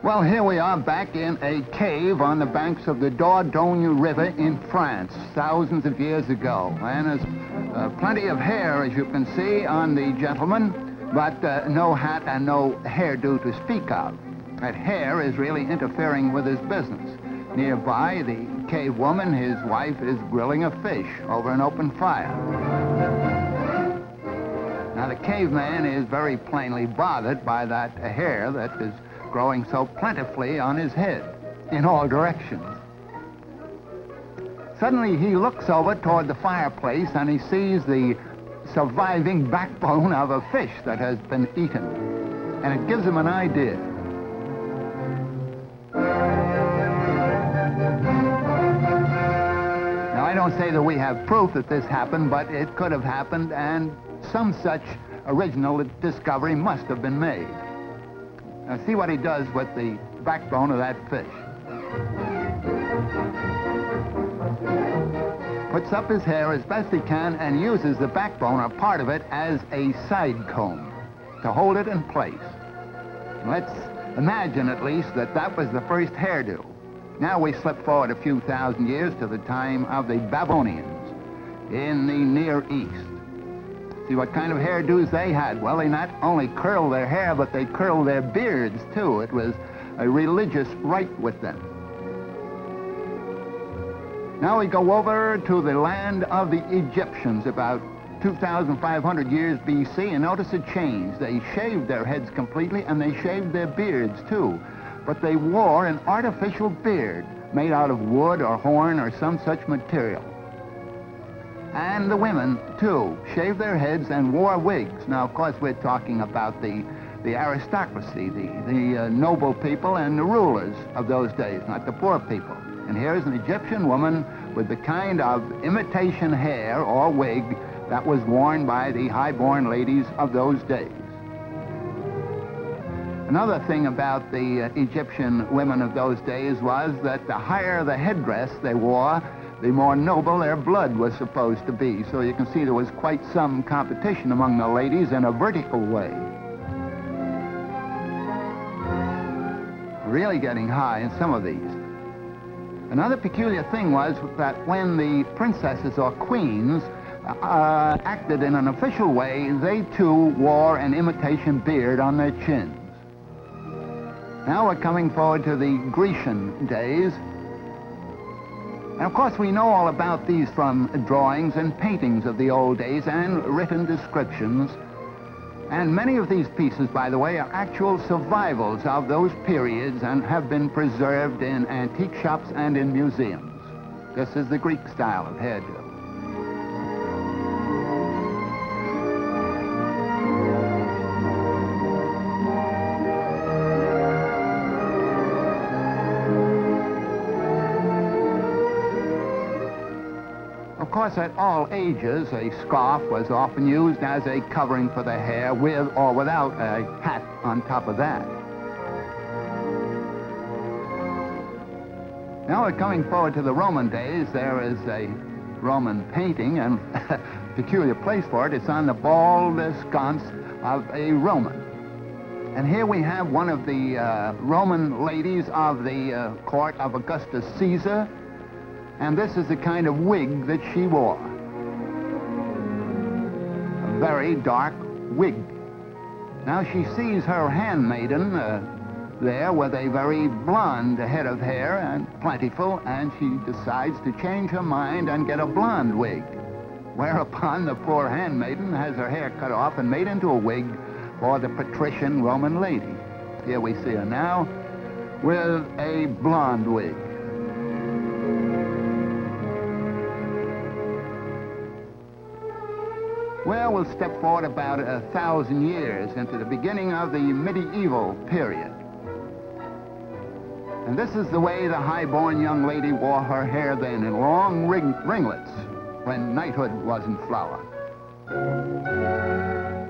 Well, here we are back in a cave on the banks of the Dordogne River in France, thousands of years ago. And there's plenty of hair, as you can see, on the gentleman, but no hat and no hairdo to speak of. That hair is really interfering with his business. Nearby, the cave woman, his wife, is grilling a fish over an open fire. Now, the caveman is very plainly bothered by that hair that is growing so plentifully on his head in all directions. Suddenly he looks over toward the fireplace and he sees the surviving backbone of a fish that has been eaten. And it gives him an idea. Now, I don't say that we have proof that this happened, but it could have happened, and some such original discovery must have been made. Now, see what he does with the backbone of that fish. Puts up his hair as best he can and uses the backbone, or part of it, as a side comb to hold it in place. Let's imagine, at least, that that was the first hairdo. Now we slip forward a few thousand years to the time of the Babylonians in the Near East. See what kind of hairdos they had. Well, they not only curled their hair, but they curled their beards, too. It was a religious rite with them. Now we go over to the land of the Egyptians, about 2,500 years B.C., and notice a change. They shaved their heads completely, and they shaved their beards, too. But they wore an artificial beard made out of wood or horn or some such material. And the women, too, shaved their heads and wore wigs. Now, of course, we're talking about the aristocracy, the noble people and the rulers of those days, not the poor people. And here's an Egyptian woman with the kind of imitation hair or wig that was worn by the high-born ladies of those days. Another thing about the Egyptian women of those days was that the higher the headdress they wore, the more noble their blood was supposed to be. So you can see there was quite some competition among the ladies in a vertical way. Really getting high in some of these. Another peculiar thing was that when the princesses or queens acted in an official way, they too wore an imitation beard on their chins. Now we're coming forward to the Grecian days. And of course, we know all about these from drawings and paintings of the old days and written descriptions. And many of these pieces, by the way, are actual survivals of those periods and have been preserved in antique shops and in museums. This is the Greek style of hairdo. Of course, at all ages, a scarf was often used as a covering for the hair, with or without a hat on top of that. Now we're coming forward to the Roman days. There is a Roman painting, and a peculiar place for it. It's on the bald sconce of a Roman. And here we have one of the Roman ladies of the court of Augustus Caesar. And this is the kind of wig that she wore. A very dark wig. Now she sees her handmaiden there with a very blonde head of hair and plentiful, and she decides to change her mind and get a blonde wig. Whereupon the poor handmaiden has her hair cut off and made into a wig for the patrician Roman lady. Here we see her now with a blonde wig. Well, we'll step forward about 1,000 years into the beginning of the medieval period. And this is the way the high-born young lady wore her hair then, in long ringlets, when knighthood was in flower.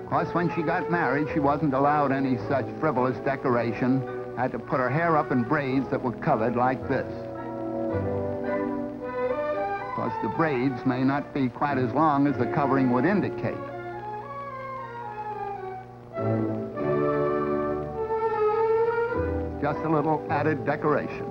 Of course, when she got married, she wasn't allowed any such frivolous decoration. Had to put her hair up in braids that were covered like this. Of course, the braids may not be quite as long as the covering would indicate. Just a little added decoration.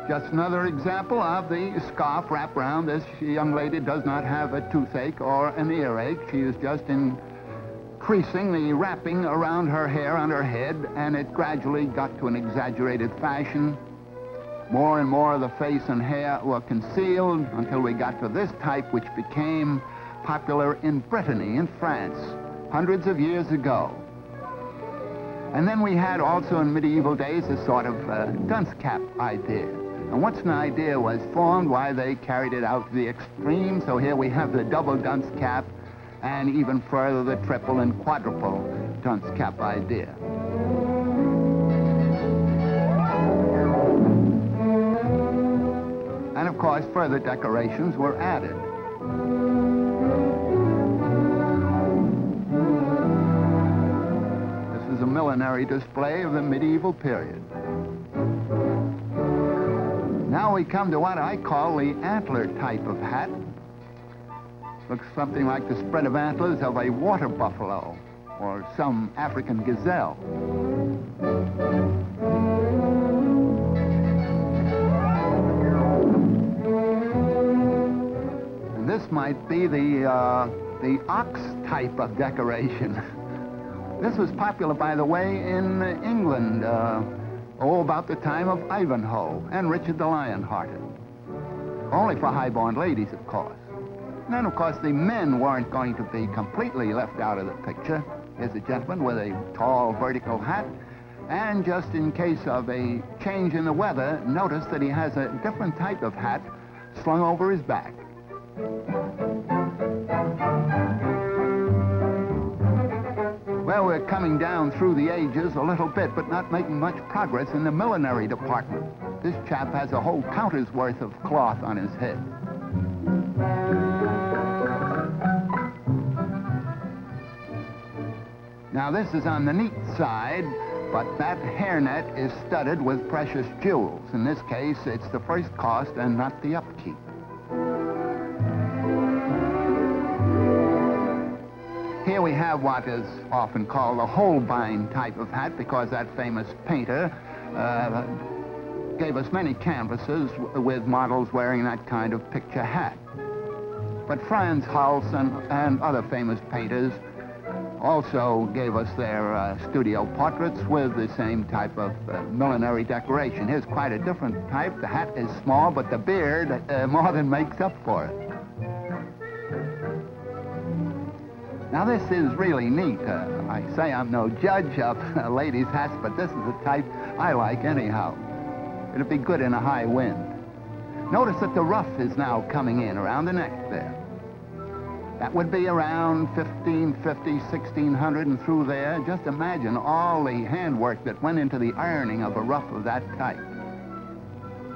Just another example of the scarf wrapped around. This young lady does not have a toothache or an earache. She is just increasing the wrapping around her hair on her head, and it gradually got to an exaggerated fashion. More and more of the face and hair were concealed until we got to this type, which became popular in Brittany, in France, hundreds of years ago. And then we had also in medieval days a sort of dunce cap idea. And once an idea was formed, why, they carried it out to the extreme. So here we have the double dunce cap, and even further the triple and quadruple dunce cap idea. And of course, further decorations were added. This is a millinery display of the medieval period. Now we come to what I call the antler type of hat. Looks something like the spread of antlers of a water buffalo or some African gazelle. And this might be the ox type of decoration. This was popular, by the way, in England, about the time of Ivanhoe and Richard the Lionhearted. Only for high-born ladies, of course. And then, of course, the men weren't going to be completely left out of the picture. Here's a gentleman with a tall vertical hat. And just in case of a change in the weather, notice that he has a different type of hat slung over his back. Well, we're coming down through the ages a little bit, but not making much progress in the millinery department. This chap has a whole counter's worth of cloth on his head. Now, this is on the neat side, but that hairnet is studded with precious jewels. In this case, it's the first cost and not the upkeep. Here we have what is often called a Holbein type of hat, because that famous painter gave us many canvases with models wearing that kind of picture hat. But Franz Hals and other famous painters also gave us their studio portraits with the same type of millinery decoration. Here's quite a different type. The hat is small, but the beard more than makes up for it. Now, this is really neat. I say I'm no judge of ladies' hats, but this is the type I like anyhow. It'd be good in a high wind. Notice that the ruff is now coming in around the neck there. That would be around 1550, 1600 and through there. Just imagine all the handwork that went into the ironing of a ruff of that type.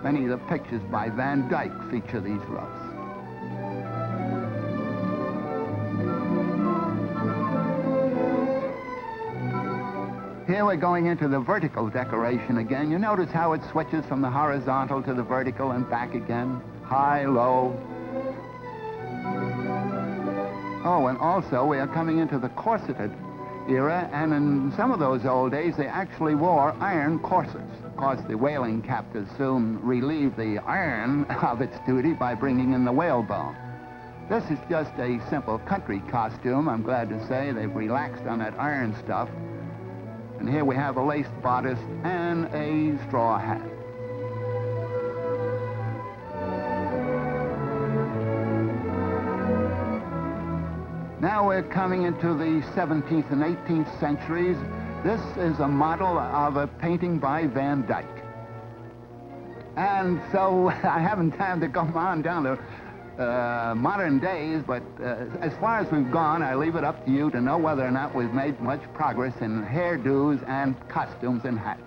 Many of the pictures by Van Dyck feature these ruffs. Here we're going into the vertical decoration again. You notice how it switches from the horizontal to the vertical and back again. High, low. Oh, and also we are coming into the corseted era, and in some of those old days they actually wore iron corsets. Of course, the whaling captors soon relieved the iron of its duty by bringing in the whalebone. This is just a simple country costume. I'm glad to say they've relaxed on that iron stuff. And here we have a lace bodice and a straw hat. Now we're coming into the 17th and 18th centuries. This is a model of a painting by Van Dyck. And so I haven't time to come on down to modern days, but as far as we've gone, I leave it up to you to know whether or not we've made much progress in hairdos and costumes and hats.